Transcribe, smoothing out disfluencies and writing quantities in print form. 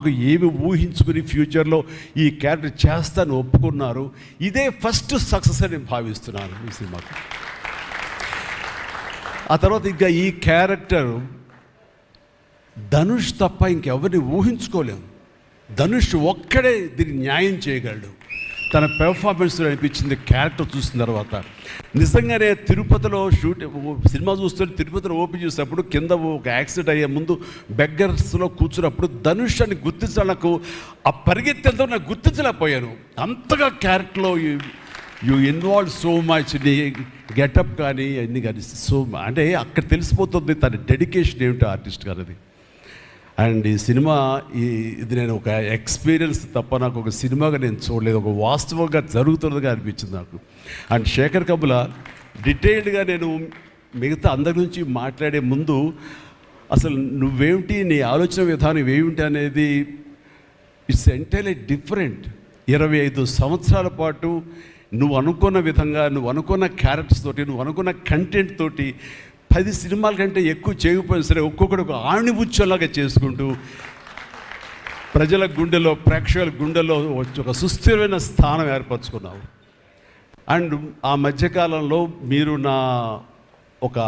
ఏమి ఊహించుకుని ఫ్యూచర్లో ఈ క్యారెక్టర్ చేస్తాను ఒప్పుకున్నారు. ఇదే ఫస్ట్ సక్సెస్ అని భావిస్తున్నాను ఈ సినిమాకి. ఆ తర్వాత ఇంకా ఈ క్యారెక్టర్ ధనుష్ తప్ప ఇంకెవరిని ఊహించుకోలేము. ధనుష్ ఒక్కడే దీన్ని న్యాయం చేయగలడు. తన పెర్ఫార్మెన్స్ అనిపించింది క్యారెక్టర్ చూసిన తర్వాత. నిజంగానే తిరుపతిలో సినిమా చూస్తుంటే తిరుపతిలో ఓపెన్ చేసినప్పుడు కింద ఒక యాక్సిడెంట్ అయ్యే ముందు బెగ్గర్స్లో కూర్చున్నప్పుడు ధనుష్ అని గుర్తించాలి. నాకు ఆ పరిగెత్తేంతో నాకు గుర్తించలేకపోయాను. అంతగా క్యారెక్టర్లో యూ ఇన్వాల్వ్ సో మచ్. నీ గెటప్ కానీ అన్నీ కానీ అంటే అక్కడ తెలిసిపోతుంది తన డెడికేషన్ ఏమిటో ఆర్టిస్ట్ గారు అది. అండ్ ఈ సినిమా ఇది నేను ఒక ఎక్స్పీరియన్స్ తప్ప నాకు ఒక సినిమాగా నేను చూడలేదు, ఒక వాస్తవంగా జరుగుతున్నదిగా అనిపించింది నాకు. అండ్ శేఖర్ కమ్ముల డీటెయిల్డ్గా నేను మిగతా అందరి నుంచి మాట్లాడే ముందు అసలు నువ్వేమిటి, నీ ఆలోచన విధానం ఏమిటి అనేది ఇట్స్ ఎంటైర్లీ డిఫరెంట్. 25 సంవత్సరాల పాటు నువ్వు అనుకున్న విధంగా, నువ్వు అనుకున్న క్యారెక్టర్స్ తోటి, నువ్వు అనుకున్న కంటెంట్ తోటి 10 సినిమాల కంటే ఎక్కువ చేయకపోయినా సరే ఒక్కొక్కటి ఒక ఆణిముత్యంలాగా చేసుకుంటూ ప్రజల గుండెలో, ప్రేక్షకుల గుండెలో ఒక సుస్థిరమైన స్థానం ఏర్పరచుకున్నావు. అండ్ ఆ మధ్యకాలంలో మీరు నా ఒక